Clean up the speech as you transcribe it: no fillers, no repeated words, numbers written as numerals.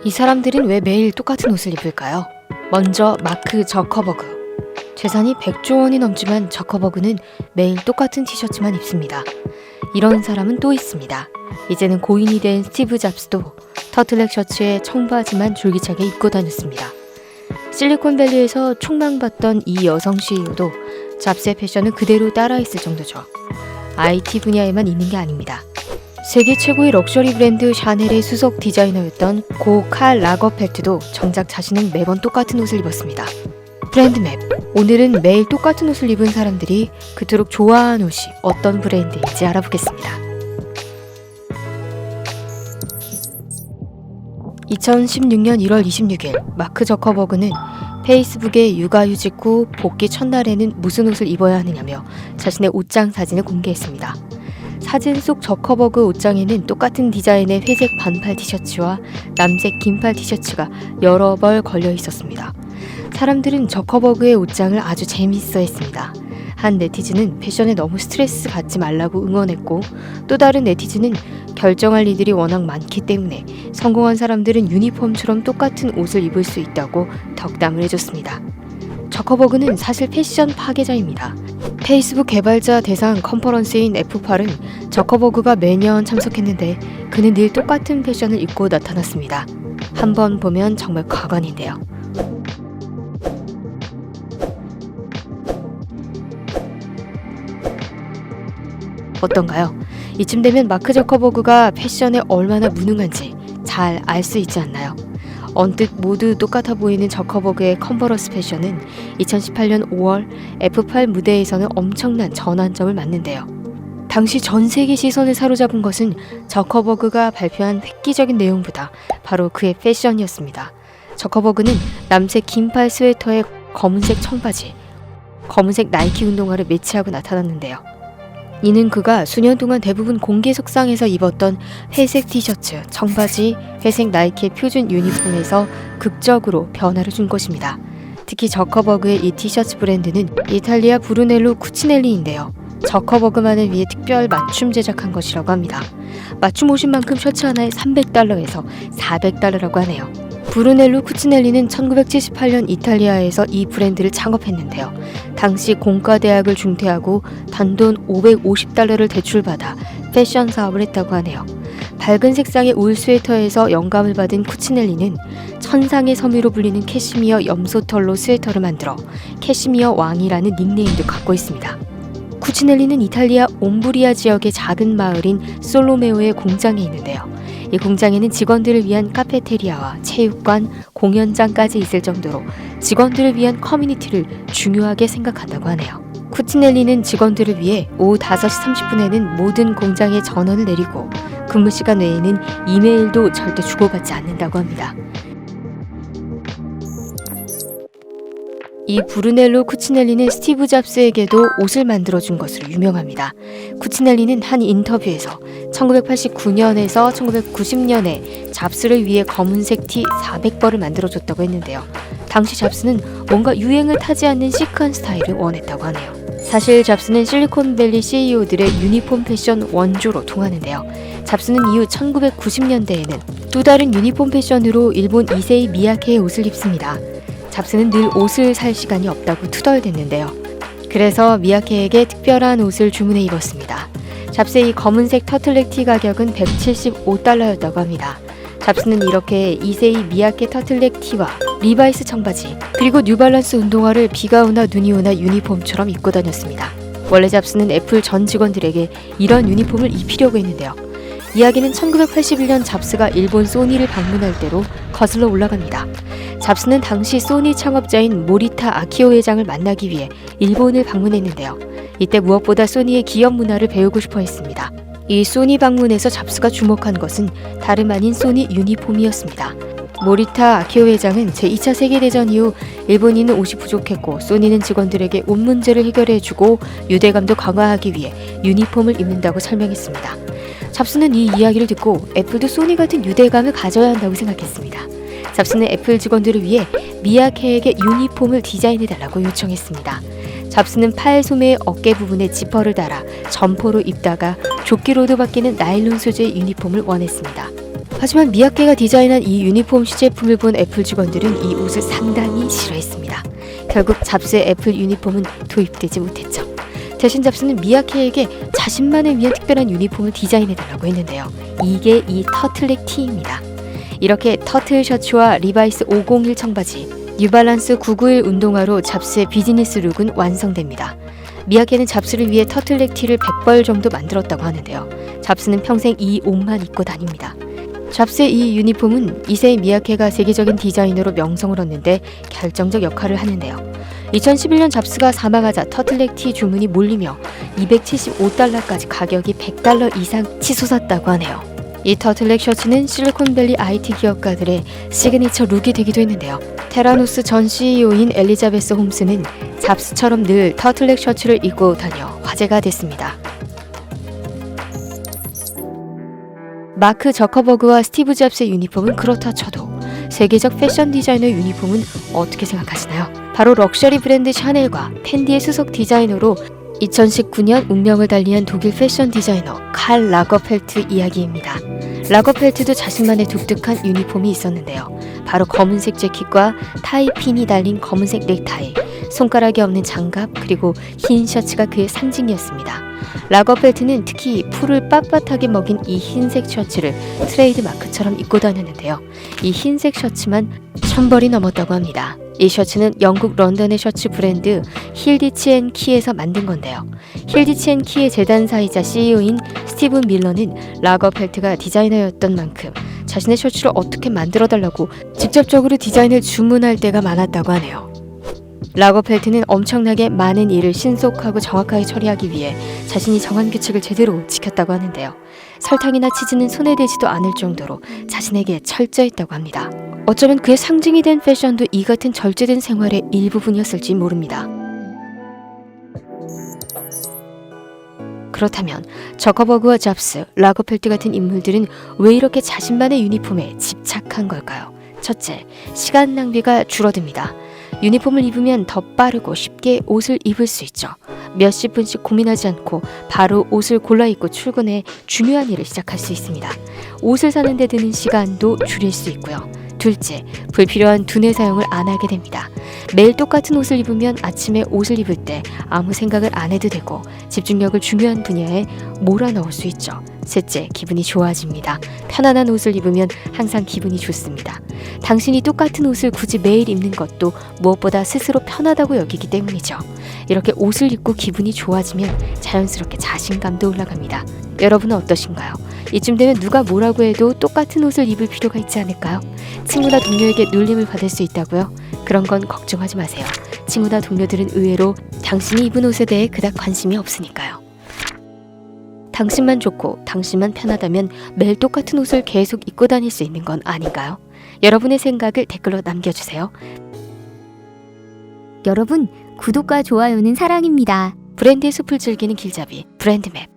이 사람들은 왜 매일 똑같은 옷을 입을까요? 먼저 마크 저커버그. 재산이 100조 원이 넘지만 저커버그는 매일 똑같은 티셔츠만 입습니다. 이런 사람은 또 있습니다. 이제는 고인이 된 스티브 잡스도 터틀넥 셔츠에 청바지만 줄기차게 입고 다녔습니다. 실리콘밸리에서 촉망받던 이 여성 CEO도 잡스의 패션을 그대로 따라했을 정도죠. IT 분야에만 있는 게 아닙니다. 세계 최고의 럭셔리 브랜드 샤넬의 수석 디자이너였던 고 칼 라거펠트도 정작 자신은 매번 똑같은 옷을 입었습니다. 브랜드맵. 오늘은 매일 똑같은 옷을 입은 사람들이 그토록 좋아하는 옷이 어떤 브랜드인지 알아보겠습니다. 2016년 1월 26일 마크 저커버그는 페이스북에 육아휴직 후 복귀 첫날에는 무슨 옷을 입어야 하느냐며 자신의 옷장 사진을 공개했습니다. 사진 속 저커버그 옷장에는 똑같은 디자인의 회색 반팔 티셔츠와 남색 긴팔 티셔츠가 여러 벌 걸려 있었습니다. 사람들은 저커버그의 옷장을 아주 재미있어 했습니다. 한 네티즌은 패션에 너무 스트레스 받지 말라고 응원했고, 또 다른 네티즌은 결정할 일들이 워낙 많기 때문에 성공한 사람들은 유니폼처럼 똑같은 옷을 입을 수 있다고 덕담을 해줬습니다. 저커버그는 사실 패션 파괴자입니다. 페이스북 개발자 대상 컨퍼런스인 F8은 저커버그가 매년 참석했는데 그는 늘 똑같은 패션을 입고 나타났습니다. 한번 보면 정말 가관인데요. 어떤가요? 이쯤 되면 마크 저커버그가 패션에 얼마나 무능한지 잘 알 수 있지 않나요? 언뜻 모두 똑같아 보이는 저커버그의 컨버러스 패션은 2018년 5월 F8 무대에서는 엄청난 전환점을 맞는데요. 당시 전 세계 시선을 사로잡은 것은 저커버그가 발표한 획기적인 내용보다 바로 그의 패션이었습니다. 저커버그는 남색 긴팔 스웨터에 검은색 청바지, 검은색 나이키 운동화를 매치하고 나타났는데요. 이는 그가 수년 동안 대부분 공개 속상에서 입었던 회색 티셔츠, 청바지, 회색 나이키의 표준 유니폼에서 극적으로 변화를 준 것입니다. 특히 저커버그의 이 티셔츠 브랜드는 이탈리아 브루넬로 쿠치넬리인데요. 저커버그만을 위해 특별 맞춤 제작한 것이라고 합니다. 맞춤 옷인 만큼 셔츠 하나에 $300에서 $400라고 하네요. 브루넬로 쿠치넬리는 1978년 이탈리아에서 이 브랜드를 창업했는데요. 당시 공과대학을 중퇴하고 단돈 $550를 대출받아 패션 사업을 했다고 하네요. 밝은 색상의 울 스웨터에서 영감을 받은 쿠치넬리는 천상의 섬유로 불리는 캐시미어 염소털로 스웨터를 만들어 캐시미어 왕이라는 닉네임도 갖고 있습니다. 쿠치넬리는 이탈리아 옴브리아 지역의 작은 마을인 솔로메오의 공장에 있는데요. 이 공장에는 직원들을 위한 카페테리아와 체육관, 공연장까지 있을 정도로 직원들을 위한 커뮤니티를 중요하게 생각한다고 하네요. 쿠치넬리는 직원들을 위해 오후 5시 30분에는 모든 공장에 전원을 내리고 근무 시간 외에는 이메일도 절대 주고받지 않는다고 합니다. 이 브루넬로 쿠치넬리는 스티브 잡스에게도 옷을 만들어준 것으로 유명합니다. 쿠치넬리는 한 인터뷰에서 1989년에서 1990년에 잡스를 위해 검은색 티 400벌을 만들어줬다고 했는데요. 당시 잡스는 뭔가 유행을 타지 않는 시크한 스타일을 원했다고 하네요. 사실 잡스는 실리콘밸리 CEO들의 유니폼 패션 원조로 통하는데요. 잡스는 이후 1990년대에는 또 다른 유니폼 패션으로 일본 이세이 미야케의 옷을 입습니다. 잡스는 늘 옷을 살 시간이 없다고 투덜댔는데요. 그래서 미야케에게 특별한 옷을 주문해 입었습니다. 잡스의 이 검은색 터틀넥 티 가격은 $175였다고 합니다. 잡스는 이렇게 이세이 미야케 터틀넥 티와 리바이스 청바지, 그리고 뉴발란스 운동화를 비가 오나 눈이 오나 유니폼처럼 입고 다녔습니다. 원래 잡스는 애플 전 직원들에게 이런 유니폼을 입히려고 했는데요. 이야기는 1981년 잡스가 일본 소니를 방문할 때로 거슬러 올라갑니다. 잡스는 당시 소니 창업자인 모리타 아키오 회장을 만나기 위해 일본을 방문했는데요. 이때 무엇보다 소니의 기업 문화를 배우고 싶어 했습니다. 이 소니 방문에서 잡스가 주목한 것은 다름 아닌 소니 유니폼이었습니다. 모리타 아키오 회장은 제2차 세계대전 이후 일본인은 옷이 부족했고 소니는 직원들에게 옷 문제를 해결해주고 유대감도 강화하기 위해 유니폼을 입는다고 설명했습니다. 잡스는 이 이야기를 듣고 애플도 소니 같은 유대감을 가져야 한다고 생각했습니다. 잡스는 애플 직원들을 위해 미야케에게 유니폼을 디자인해달라고 요청했습니다. 잡스는 팔 소매의 어깨 부분에 지퍼를 달아 점퍼로 입다가 조끼로도 바뀌는 나일론 소재의 유니폼을 원했습니다. 하지만 미야케가 디자인한 이 유니폼 시제품을 본 애플 직원들은 이 옷을 상당히 싫어했습니다. 결국 잡스의 애플 유니폼은 도입되지 못했죠. 대신 잡스는 미야케에게 자신만을 위한 특별한 유니폼을 디자인해달라고 했는데요. 이게 이 터틀넥 티입니다. 이렇게 터틀 셔츠와 리바이스 501 청바지, 뉴발란스 991 운동화로 잡스의 비즈니스 룩은 완성됩니다. 미야케는 잡스를 위해 터틀넥 티를 100벌 정도 만들었다고 하는데요. 잡스는 평생 이 옷만 입고 다닙니다. 잡스의 이 유니폼은 이세의 미야케가 세계적인 디자이너로 명성을 얻는데 결정적 역할을 하는데요. 2011년 잡스가 사망하자 터틀넥 티 주문이 몰리며 $275까지 가격이 $100 이상 치솟았다고 하네요. 이 터틀넥 셔츠는 실리콘밸리 IT 기업가들의 시그니처 룩이 되기도 했는데요. 테라노스 전 CEO인 엘리자베스 홈스는 잡스처럼 늘 터틀넥 셔츠를 입고 다녀 화제가 됐습니다. 마크 저커버그와 스티브 잡스의 유니폼은 그렇다 쳐도 세계적 패션 디자이너 유니폼은 어떻게 생각하시나요? 바로 럭셔리 브랜드 샤넬과 펜디의 수석 디자이너로 2019년 운명을 달리한 독일 패션 디자이너 칼 라거펠트 이야기입니다. 라거펠트도 자신만의 독특한 유니폼이 있었는데요. 바로 검은색 재킷과 타이핀이 달린 검은색 넥타이, 손가락이 없는 장갑, 그리고 흰 셔츠가 그의 상징이었습니다. 라거펠트는 특히 풀을 빳빳하게 먹인 이 흰색 셔츠를 트레이드 마크처럼 입고 다녔는데요. 이 흰색 셔츠만 1000벌이 넘었다고 합니다. 이 셔츠는 영국 런던의 셔츠 브랜드 힐디치&키에서 만든 건데요. 힐디치&키의 재단사이자 CEO인 스티븐 밀러는 라거펠트가 디자이너였던 만큼 자신의 셔츠를 어떻게 만들어달라고 직접적으로 디자인을 주문할 때가 많았다고 하네요. 라거펠트는 엄청나게 많은 일을 신속하고 정확하게 처리하기 위해 자신이 정한 규칙을 제대로 지켰다고 하는데요. 설탕이나 치즈는 손에 대지도 않을 정도로 자신에게 철저했다고 합니다. 어쩌면 그의 상징이 된 패션도 이 같은 절제된 생활의 일부분이었을지 모릅니다. 그렇다면 저커버그와 잡스, 라거펠트 같은 인물들은 왜 이렇게 자신만의 유니폼에 집착한 걸까요? 첫째, 시간 낭비가 줄어듭니다. 유니폼을 입으면 더 빠르고 쉽게 옷을 입을 수 있죠. 몇십 분씩 고민하지 않고 바로 옷을 골라 입고 출근해 중요한 일을 시작할 수 있습니다. 옷을 사는 데 드는 시간도 줄일 수 있고요. 둘째, 불필요한 두뇌 사용을 안 하게 됩니다. 매일 똑같은 옷을 입으면 아침에 옷을 입을 때 아무 생각을 안 해도 되고 집중력을 중요한 분야에 몰아넣을 수 있죠. 셋째, 기분이 좋아집니다. 편안한 옷을 입으면 항상 기분이 좋습니다. 당신이 똑같은 옷을 굳이 매일 입는 것도 무엇보다 스스로 편하다고 여기기 때문이죠. 이렇게 옷을 입고 기분이 좋아지면 자연스럽게 자신감도 올라갑니다. 여러분은 어떠신가요? 이쯤 되면 누가 뭐라고 해도 똑같은 옷을 입을 필요가 있지 않을까요? 친구나 동료에게 놀림을 받을 수 있다고요? 그런 건 걱정하지 마세요. 친구나 동료들은 의외로 당신이 입은 옷에 대해 그닥 관심이 없으니까요. 당신만 좋고 당신만 편하다면 매일 똑같은 옷을 계속 입고 다닐 수 있는 건 아닌가요? 여러분의 생각을 댓글로 남겨주세요. 여러분, 구독과 좋아요는 사랑입니다. 브랜드의 숲을 즐기는 길잡이 브랜드맵.